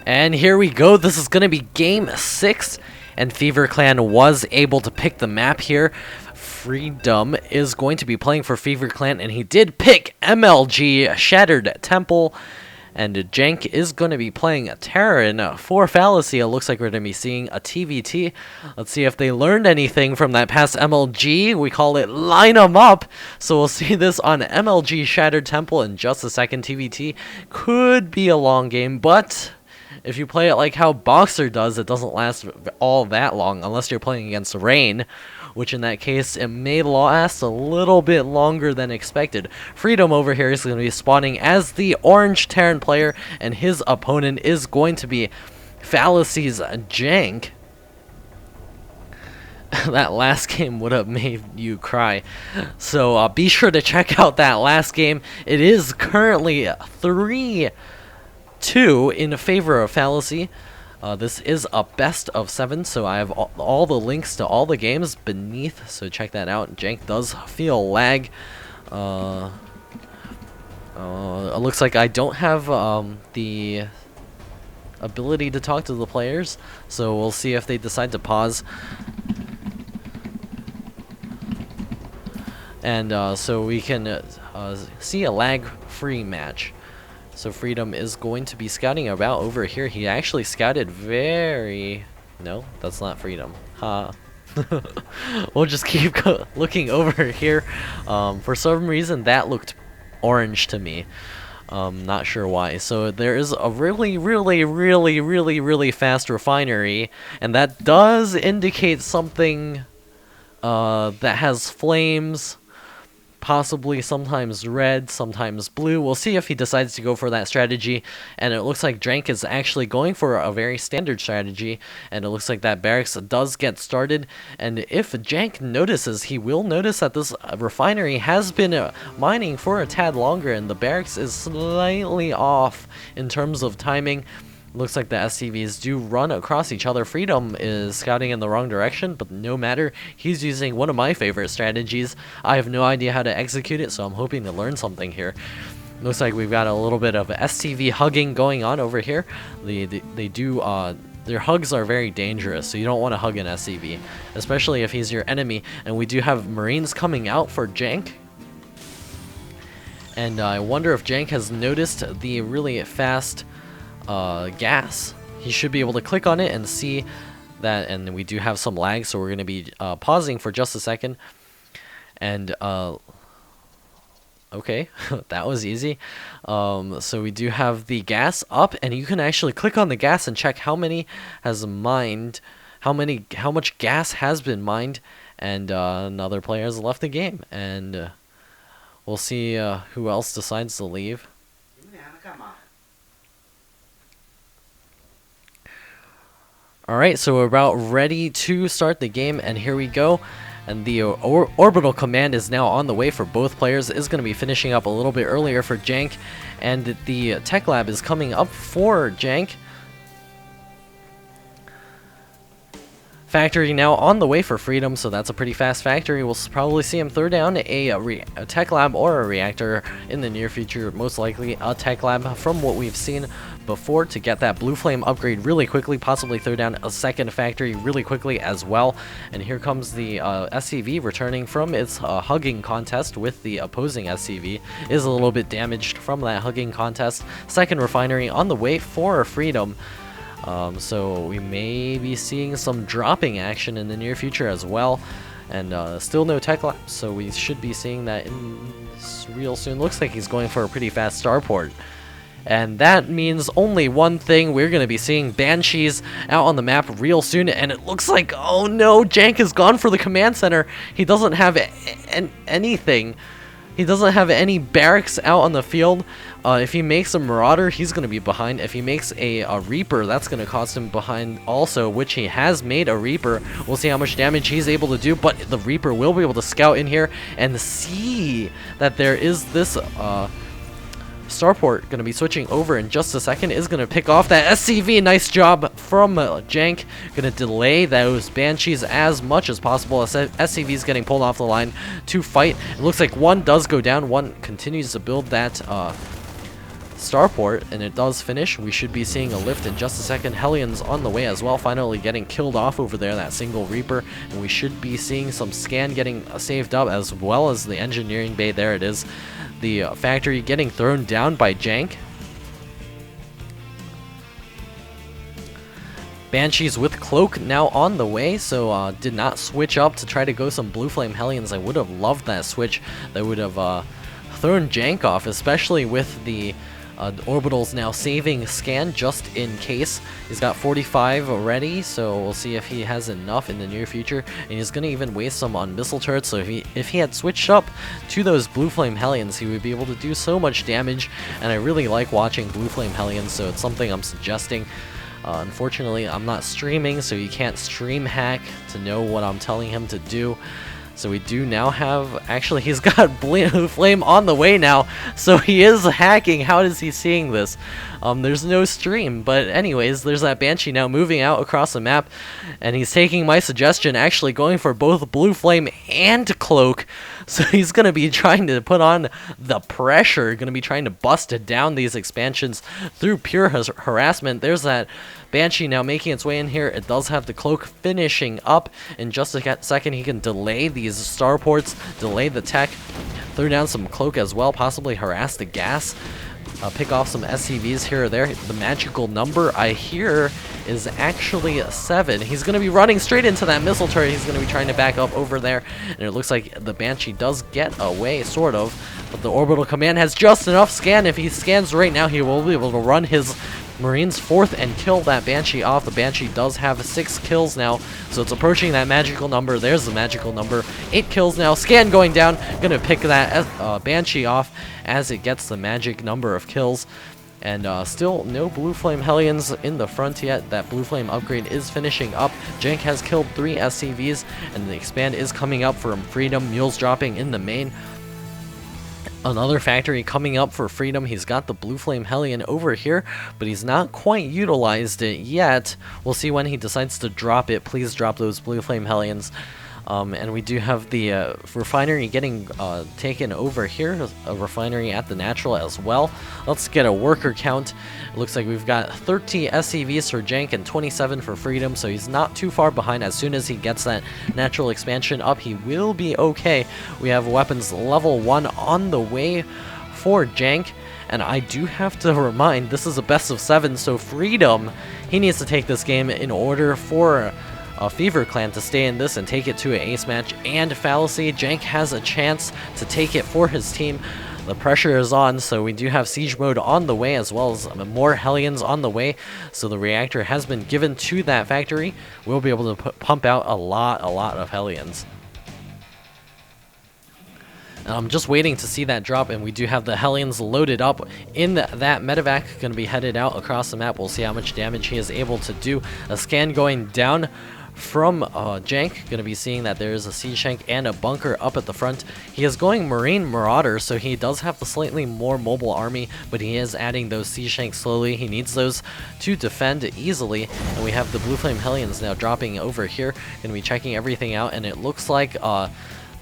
And here we go. This is going to be game 6. And Fever Clan was able to pick the map here. Freedom is going to be playing for Fever Clan, and he did pick MLG Shattered Temple. And Jank is going to be playing Terran for Fallacy. It looks like we're going to be seeing a TVT. Let's see if they learned anything from that past MLG. We call it line 'em up. So we'll see this on MLG Shattered Temple in just a second. TVT could be a long game, but if you play it like how Boxer does, it doesn't last all that long unless you're playing against Rain, which in that case, it may last a little bit longer than expected. Freedom over here is going to be spawning as the orange Terran player, and his opponent is going to be Fallacy's Jank. That last game would have made you cry. So be sure to check out that last game. It is currently 3-2 in favor of Fallacy. This is a best of 7, so I have all the links to all the games beneath, so check that out. Jank does feel lag. It looks like I don't have the ability to talk to the players, so we'll see if they decide to pause. And so we can see a lag-free match. So Freedom is going to be scouting about over here. He actually scouted very... No, that's not Freedom. Ha. We'll just keep looking over here. For some reason, that looked orange to me. Not sure why. So there is a really fast refinery, and that does indicate something that has flames. Possibly sometimes red, sometimes blue. We'll see if he decides to go for that strategy. And it looks like Jank is actually going for a very standard strategy. And it looks like that barracks does get started. And if Jank notices, he will notice that this refinery has been mining for a tad longer. And the barracks is slightly off in terms of timing. Looks like the SCVs do run across each other. Freedom is scouting in the wrong direction, but no matter. He's using one of my favorite strategies. I have no idea how to execute it, so I'm hoping to learn something here. Looks like we've got a little bit of SCV hugging going on over here. Their hugs are very dangerous, so you don't want to hug an SCV, especially if he's your enemy. And we do have Marines coming out for Jank. And I wonder if Jank has noticed the really fast gas. He should be able to click on it and see that, and we do have some lag, so we're going to be pausing for just a second. And okay, that was easy. So we do have the gas up, and you can actually click on the gas and check how many has mined, how much gas has been mined, and another player has left the game, and we'll see who else decides to leave. Alright, so we're about ready to start the game, and here we go. And the orbital command is now on the way for both players. It is going to be finishing up a little bit earlier for Jank, and the tech lab is coming up for Jank. Factory now on the way for Freedom, so that's a pretty fast factory. We'll probably see him throw down a tech lab or a reactor in the near future. Most likely a tech lab from what we've seen before to get that blue flame upgrade really quickly. Possibly throw down a second factory really quickly as well. And here comes the SCV returning from its hugging contest with the opposing SCV. Is a little bit damaged from that hugging contest. Second refinery on the way for Freedom. So we may be seeing some dropping action in the near future as well, and still no tech lab, so we should be seeing that real soon. Looks like he's going for a pretty fast starport, and that means only one thing: we're going to be seeing Banshees out on the map real soon. And it looks like, oh no, Jank has gone for the command center. He doesn't have anything. He doesn't have any barracks out on the field. If he makes a Marauder, he's going to be behind. If he makes a Reaper, that's going to cost him behind also, which he has made a Reaper. We'll see how much damage he's able to do, but the Reaper will be able to scout in here and see that there is this Starport going to be switching over in just a second. Is going to pick off that SCV. Nice job from Jank. Going to delay those Banshees as much as possible. SCV is getting pulled off the line to fight. It looks like one does go down. One continues to build that starport, and it does finish. We should be seeing a lift in just a second. Hellions on the way as well, finally getting killed off over there, that single Reaper, and we should be seeing some scan getting saved up, as well as the engineering bay. There it is. The factory getting thrown down by Jank. Banshees with Cloak now on the way, so did not switch up to try to go some Blue Flame Hellions. I would have loved that switch. That would have thrown Jank off, especially with the orbitals now saving scan just in case. He's got 45 already, so we'll see if he has enough in the near future. And he's going to even waste some on missile turrets, so if he had switched up to those Blue Flame Hellions, he would be able to do so much damage. And I really like watching Blue Flame Hellions, so it's something I'm suggesting. Unfortunately, I'm not streaming, so you can't stream hack to know what I'm telling him to do. So we do now have, actually he's got Blue Flame on the way now, so he is hacking. How is he seeing this? There's no stream, but anyways, there's that Banshee now moving out across the map, and he's taking my suggestion, actually going for both Blue Flame and Cloak. So he's going to be trying to put on the pressure, going to be trying to bust down these expansions through pure harassment. There's that Banshee now making its way in here. It does have the Cloak finishing up. In just a second, he can delay these starports, delay the tech, throw down some Cloak as well, possibly harass the gas, pick off some SCVs here or there. The magical number I hear is actually 7. He's going to be running straight into that missile turret. He's going to be trying to back up over there, and it looks like the Banshee does get away, sort of, but the orbital command has just enough scan. If he scans right now, he will be able to run his Marines forth and kill that Banshee off. The Banshee does have 6 kills now, so it's approaching that magical number. There's the magical number. 8 kills now. Scan going down. Gonna pick that Banshee off as it gets the magic number of kills. And still no Blue Flame Hellions in the front yet. That Blue Flame upgrade is finishing up. Jank has killed 3 SCVs, and the expand is coming up from Freedom. Mules dropping in the main. Another factory coming up for Freedom. He's got the Blue Flame Hellion over here, but he's not quite utilized it yet. We'll see when he decides to drop it. Please drop those Blue Flame Hellions. And we do have the refinery getting taken over here, a refinery at the natural as well. Let's get a worker count. It looks like we've got 30 SCVs for Jank and 27 for Freedom, so he's not too far behind. As soon as he gets that natural expansion up, he will be okay. We have weapons level 1 on the way for Jank. And I do have to remind, this is a best of 7, so Freedom, he needs to take this game in order for Fever Clan to stay in this and take it to an ace match. And Fallacy, Jank has a chance to take it for his team. The pressure is on, so we do have siege mode on the way, as well as more Hellions on the way. So the reactor has been given to that factory. We'll be able to pump out a lot of Hellions. And I'm just waiting to see that drop, and we do have the Hellions loaded up in that medevac, going to be headed out across the map. We'll see how much damage he is able to do. A scan going down from Jank, going to be seeing that there is a siege tank and a bunker up at the front. He is going Marine Marauder, so he does have the slightly more mobile army, but he is adding those siege tanks slowly. He needs those to defend easily, and we have the Blue Flame Hellions now dropping over here. Going to be checking everything out, and it looks like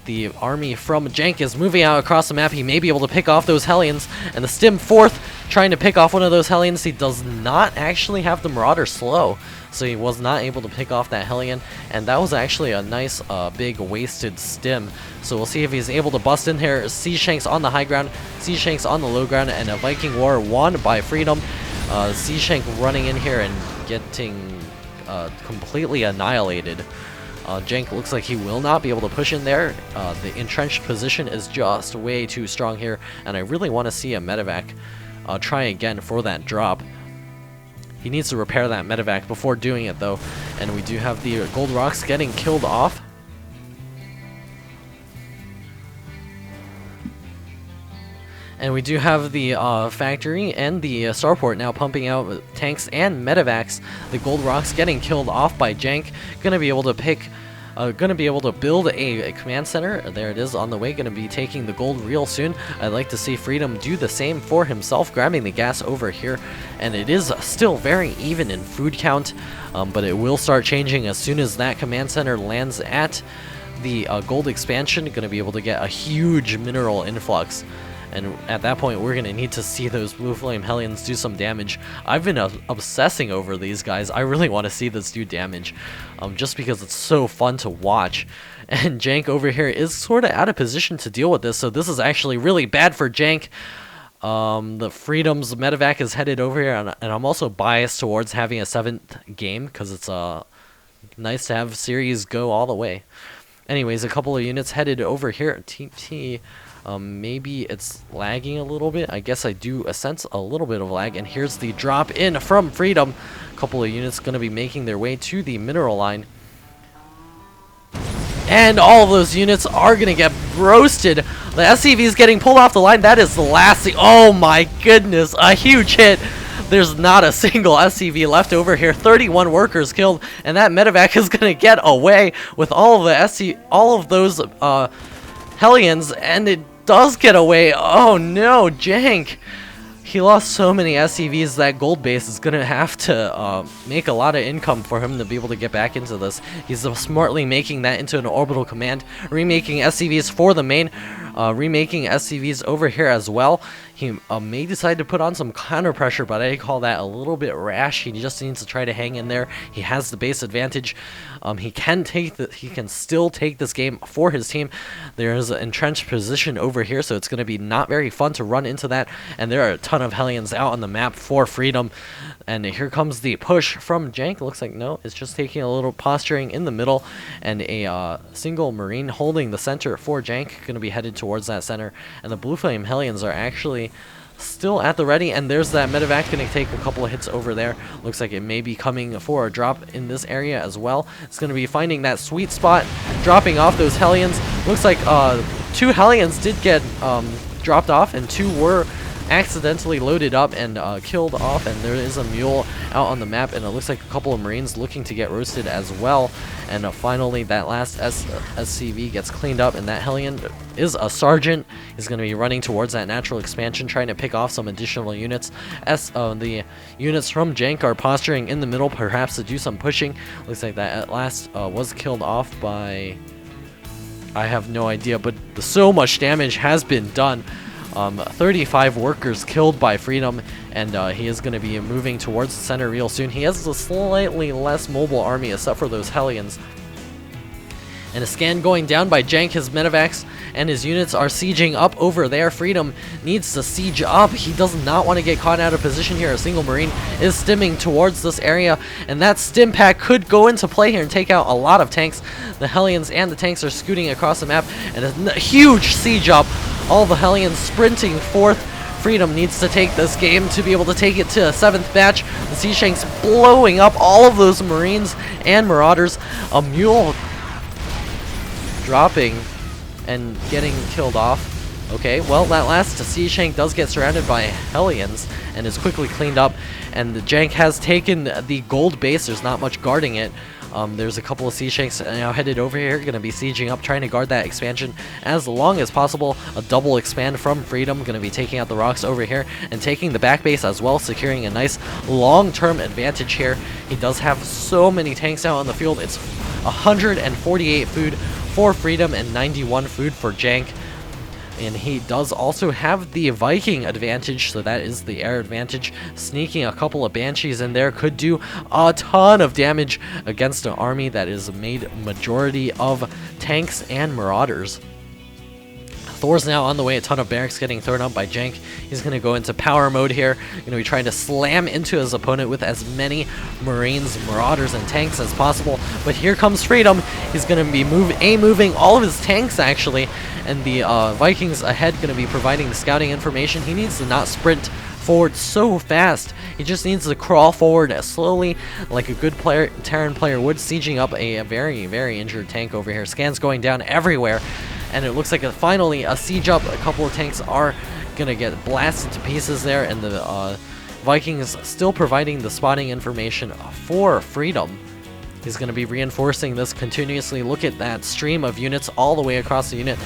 the army from Jank is moving out across the map. He may be able to pick off those Hellions, and the Stim 4th trying to pick off one of those Hellions. He does not actually have the Marauder slow, so he was not able to pick off that Hellion, and that was actually a nice big wasted Stim. So we'll see if he's able to bust in here. Siege Tanks on the high ground, Siege Tanks on the low ground, and a Viking War won by Freedom. Siege Tank running in here and getting completely annihilated. Jank looks like he will not be able to push in there. The entrenched position is just way too strong here, and I really want to see a medevac try again for that drop. He needs to repair that medevac before doing it, though. And we do have the gold rocks getting killed off. And we do have the factory and the starport now pumping out tanks and medevacs. The gold rocks getting killed off by Jank. Gonna be able to build a command center. There it is on the way. Gonna be taking the gold real soon. I'd like to see Freedom do the same for himself, grabbing the gas over here. And it is still very even in food count, but it will start changing as soon as that command center lands at the gold expansion. Gonna be able to get a huge mineral influx. and at that point we're gonna need to see those Blue Flame Hellions do some damage. I've been obsessing over these guys. I really want to see this do damage, just because it's so fun to watch. And Jank over here is sort of out of position to deal with this, so this is actually really bad for Jank. The Freedom's medevac is headed over here, and I'm also biased towards having a 7th game because it's nice to have series go all the way. Anyways, a couple of units headed over here. TT, maybe it's lagging a little bit. I guess I do sense a little bit of lag, and here's the drop in from Freedom. A couple of units going to be making their way to the mineral line. And all of those units are going to get roasted. The SCV is getting pulled off the line. That is the last thing. Oh my goodness, a huge hit. There's not a single SCV left over here. 31 workers killed, and that medevac is going to get away with all of those Hellions, and it does get away. Oh no, Jank. He lost so many SCVs that gold base is going to have to make a lot of income for him to be able to get back into this. He's smartly making that into an orbital command, remaking SCVs for the main, remaking SCVs over here as well. He may decide to put on some counter pressure, but I call that a little bit rash. He just needs to try to hang in there. He has the base advantage. He can still take this game for his team. There is an entrenched position over here, so it's going to be not very fun to run into that. And there are a ton of Hellions out on the map for Freedom. And here comes the push from Jank. Looks like no, it's just taking a little posturing in the middle, and a single Marine holding the center for Jank, going to be headed towards that center. And the Blue Flame Hellions are actually still at the ready, and there's that medevac going to take a couple of hits over there. Looks like it may be coming for a drop in this area as well. It's going to be finding that sweet spot, dropping off those Hellions. Looks like 2 Hellions did get dropped off, and 2 were accidentally loaded up and killed off, and there is a mule out on the map, and it looks like a couple of Marines looking to get roasted as well. And finally that last SCV gets cleaned up, and that Hellion is a sergeant. He's going to be running towards that natural expansion, trying to pick off some additional units. The units from Jank are posturing in the middle, perhaps to do some pushing. Looks like that at last was killed off by, I have no idea, but so much damage has been done. 35 workers killed by Freedom, and he is going to be moving towards the center real soon. He has a slightly less mobile army except for those Hellions. And a scan going down by Jank. His medevacs and his units are sieging up over there. Freedom needs to siege up. He does not want to get caught out of position here. A single Marine is stimming towards this area, and that stim pack could go into play here and take out a lot of tanks. The Hellions and the tanks are scooting across the map, and a huge siege up. All the Hellions sprinting forth. Freedom needs to take this game to be able to take it to a 7th batch. The Sea Shanks blowing up all of those Marines and Marauders. A mule dropping and getting killed off. Okay, well, that last Sea Shank does get surrounded by Hellions and is quickly cleaned up, and the Jank has taken the gold base. There's not much guarding it. There's a couple of Sea Shanks now headed over here, going to be sieging up, trying to guard that expansion as long as possible. A double expand from Freedom, going to be taking out the rocks over here and taking the back base as well, securing a nice long-term advantage here. He does have so many tanks out on the field. It's 148 food for Freedom and 91 food for Jank. And he does also have the Viking advantage, so that is the air advantage. Sneaking a couple of Banshees in there could do a ton of damage against an army that is made majority of tanks and Marauders. Thor's now on the way, a ton of barracks getting thrown up by Jank. He's going to go into power mode here. Going to be trying to slam into his opponent with as many Marines, Marauders, and tanks as possible. But here comes Freedom. He's going to be moving all of his tanks, actually. And the Vikings ahead going to be providing the scouting information. He needs to not sprint forward so fast. He just needs to crawl forward slowly like a good Terran player would, sieging up a very, very injured tank over here. Scans going down everywhere. And it looks like finally a siege up. A couple of tanks are going to get blasted to pieces there. And the Vikings still providing the spotting information for Freedom. He's going to be reinforcing this continuously. Look at that stream of units all the way across the unit.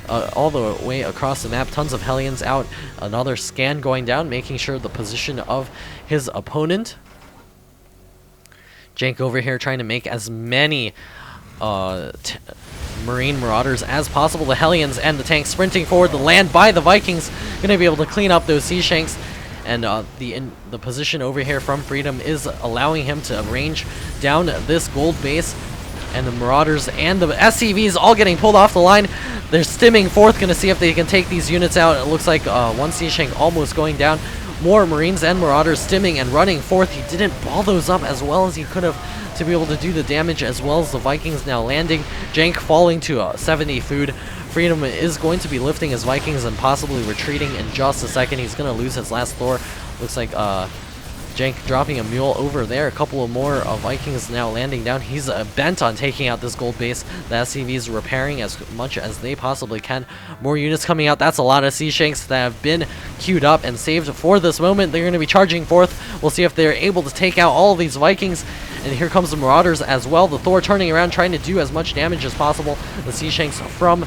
All the way across the map. Tons of Hellions out. Another scan going down, making sure the position of his opponent. Jank over here trying to make as many Marine Marauders as possible. The Hellions and the tanks sprinting forward. The land by the Vikings going to be able to clean up those Sea Shanks. And the position over here from Freedom is allowing him to range down this gold base. And the Marauders and the SCVs all getting pulled off the line. They're stimming forth, going to see if they can take these units out. It looks like one Sea Shank almost going down. More Marines and Marauders stimming and running forth. He didn't ball those up as well as he could have to be able to do the damage, as well as the Vikings now landing. Jank falling to 70 food. Freedom is going to be lifting his Vikings and possibly retreating in just a second. He's going to lose his last Thor. Looks like Jank dropping a mule over there. A couple of more Vikings now landing down. He's bent on taking out this gold base. The SCV's repairing as much as they possibly can. More units coming out. That's a lot of Sea Shanks that have been queued up and saved for this moment. They're going to be charging forth. We'll see if they're able to take out all of these Vikings. And here comes the Marauders as well. The Thor turning around, trying to do as much damage as possible. The Sea Shanks from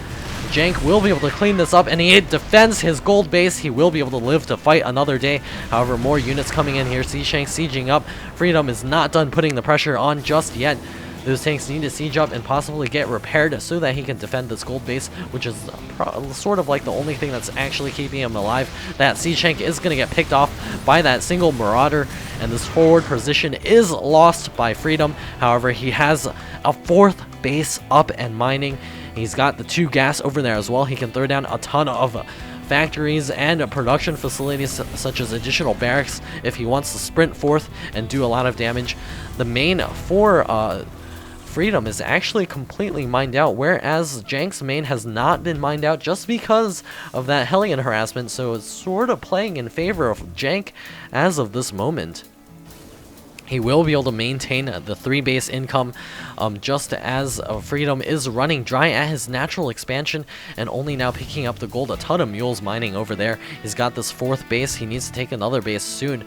Jank will be able to clean this up, and he defends his gold base. He will be able to live to fight another day. However, more units coming in here. Sea Shank sieging up. Freedom is not done putting the pressure on just yet. Those tanks need to siege up and possibly get repaired so that he can defend this gold base, which is sort of like the only thing that's actually keeping him alive. That Sea Shank is going to get picked off by that single Marauder, and this forward position is lost by Freedom. However, he has a fourth base up and mining. He's got the 2 gas over there as well. He can throw down a ton of factories and production facilities such as additional barracks if he wants to sprint forth and do a lot of damage. The main for Freedom is actually completely mined out, whereas Jank's main has not been mined out just because of that Hellion harassment, so it's sort of playing in favor of Jank as of this moment. He will be able to maintain the 3 base income just as Freedom is running dry at his natural expansion and only now picking up the gold. A ton of mules mining over there. He's got this 4th base. He needs to take another base soon.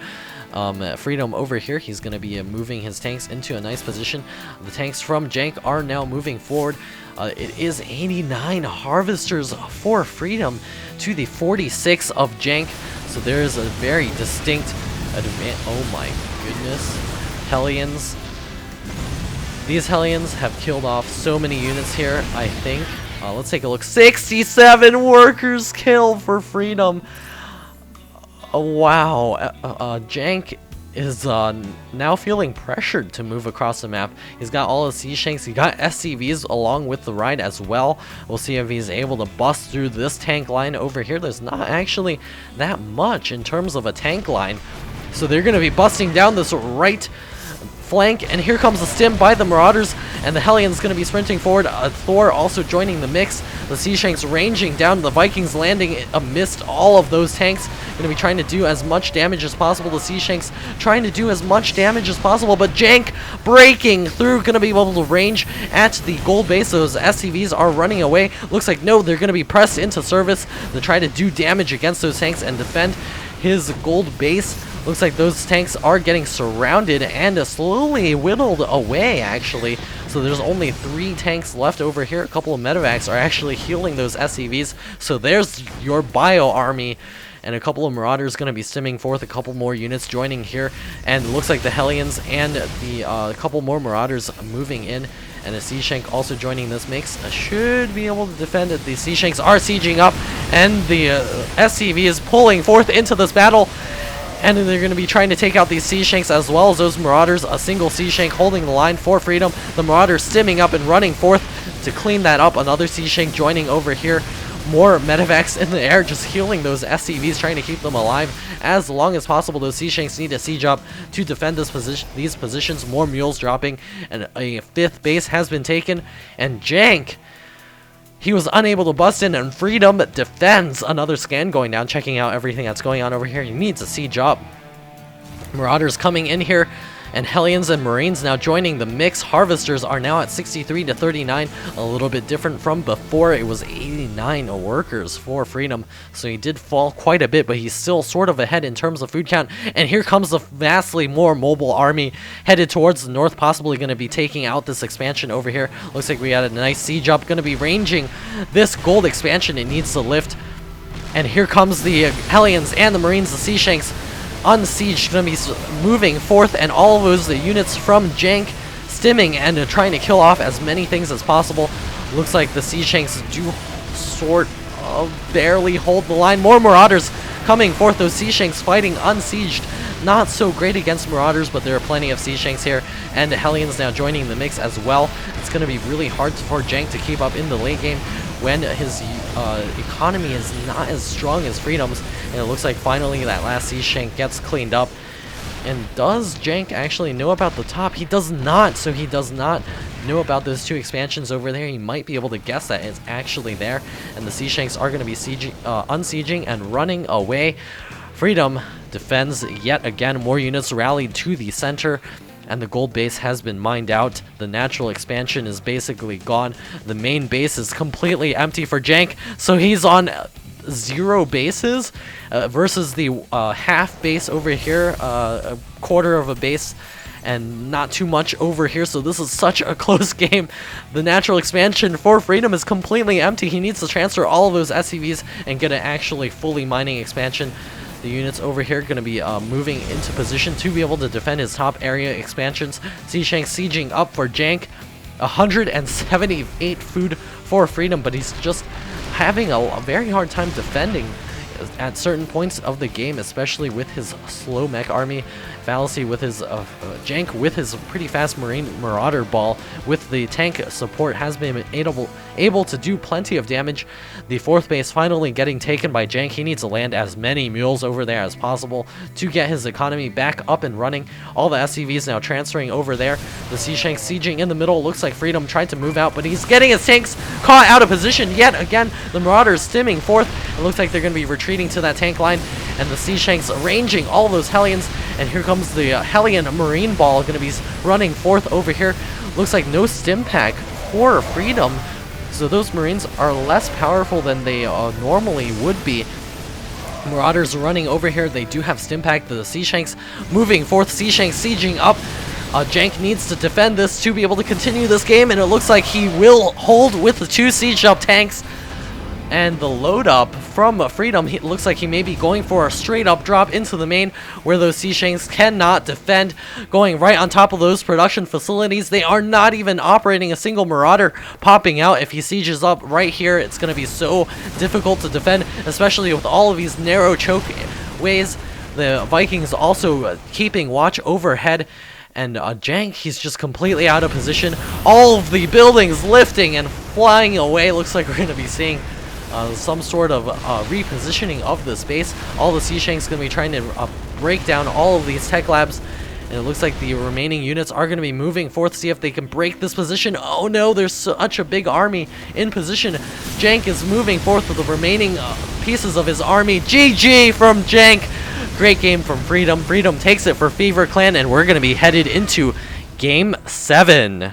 Freedom over here, he's going to be moving his tanks into a nice position. The tanks from Jank are now moving forward. It is 89 harvesters for Freedom to the 46 of Jank. So there is a very distinct advantage. Oh my goodness. Hellions. These Hellions have killed off so many units here, I think. Let's take a look. 67 workers killed for Freedom. Wow. Jank is now feeling pressured to move across the map. He's got all the Sea Shanks. He got SCVs along with the ride as well. We'll see if he's able to bust through this tank line over here. There's not actually that much in terms of a tank line. So they're going to be busting down this right flank, and here comes the stim by the Marauders, and the Hellions going to be sprinting forward. Thor also joining the mix. The Sea Shanks ranging down, the Vikings landing amidst all of those tanks. Going to be trying to do as much damage as possible. The Sea Shanks trying to do as much damage as possible, but Jank breaking through, going to be able to range at the gold base. Those SCVs are running away. Looks like no, they're going to be pressed into service to try to do damage against those tanks and defend his gold base. Looks like those tanks are getting surrounded and slowly whittled away, actually. So there's only 3 tanks left over here. A couple of medevacs are actually healing those SCVs. So there's your bio army. And a couple of Marauders going to be stimming forth. A couple more units joining here. And it looks like the Hellions and the couple more Marauders moving in. And a Sea Shank also joining this mix. Should be able to defend it. The Sea Shanks are sieging up. And the SCV is pulling forth into this battle. And they're going to be trying to take out these Sea Shanks as well as those Marauders. A single Sea Shank holding the line for Freedom. The Marauders stimming up and running forth to clean that up. Another Sea Shank joining over here. More medevacs in the air, just healing those SCVs, trying to keep them alive as long as possible. Those Sea Shanks need to siege up to defend these positions. More mules dropping, and a 5th base has been taken. And Jank, he was unable to bust in, and Freedom defends. Another scan going down, checking out everything that's going on over here. He needs a siege up. Marauders coming in here, and Hellions and Marines now joining the mix. Harvesters are now at 63 to 39, a little bit different from before. It was 89 workers for Freedom, so he did fall quite a bit, but he's still sort of ahead in terms of food count. And here comes the vastly more mobile army headed towards the north, possibly going to be taking out this expansion over here. Looks like we had a nice siege up, going to be ranging this gold expansion. It needs to lift. And here comes the Hellions and the Marines, the Sea Shanks, on the siege, going to be moving forth, and all of those units from Jank stimming and trying to kill off as many things as possible. Looks like the Sea Shanks do sort of barely hold the line. More Marauders coming forth. Those Sea Shanks fighting unsieged. Not so great against Marauders, but there are plenty of Sea Shanks here, and Hellions now joining the mix as well. It's going to be really hard for Jank to keep up in the late game when his economy is not as strong as Freedom's, and it looks like finally that last Sea Shank gets cleaned up. And does Jank actually know about the top? He does not, so he does not know about those 2 expansions over there. He might be able to guess that it's actually there, and the Sea Shanks are going to be unsieging and running away. Freedom defends yet again. More units rallied to the center, and the gold base has been mined out. The natural expansion is basically gone. The main base is completely empty for Jank, so he's on 0 bases versus the half base over here, a quarter of a base, and not too much over here, so this is such a close game. The natural expansion for Freedom is completely empty. He needs to transfer all of those SCVs and get an actually fully mining expansion. The units over here are going to be moving into position to be able to defend his top area expansions. Sea Shank sieging up for Jank. 178 food for Freedom, but he's just having a very hard time defending at certain points of the game, especially with his slow mech army. Fallacy with his Jank with his pretty fast Marauder ball with the tank support has been able to do plenty of damage. The 4th base finally getting taken by Jank. He needs to land as many mules over there as possible to get his economy back up and running. All the SCVs now transferring over there. The Sea Shank sieging in the middle. Looks like Freedom tried to move out, but he's getting his tanks caught out of position yet again. The Marauders stimming forth. It looks like they're going to be retreating to that tank line, and the Sea Shanks arranging all those Hellions, and here comes the Hellion Marine Ball going to be running forth over here. Looks like no stim pack for Freedom, so those Marines are less powerful than they normally would be. Marauders running over here. They do have stim pack. The Sea Shanks moving forth. Sea Shanks sieging up. Jank needs to defend this to be able to continue this game, and it looks like he will hold with the 2 siege up tanks. And the load up from Freedom, it looks like he may be going for a straight up drop into the main where those Sea Shanks cannot defend, going right on top of those production facilities. They are not even operating a single Marauder popping out. If he sieges up right here, it's going to be so difficult to defend, especially with all of these narrow choke ways. The Vikings also keeping watch overhead. And Jank, he's just completely out of position. All of the buildings lifting and flying away. Looks like we're going to be seeing some sort of repositioning of the space. All the Sea Shanks going to be trying to break down all of these tech labs, and it looks like the remaining units are going to be moving forth to see if they can break this position. Oh no, there's such a big army in position. Jank is moving forth with the remaining pieces of his army. GG from Jank. Great game from Freedom. Freedom takes it for Fever Clan, and we're going to be headed into Game 7.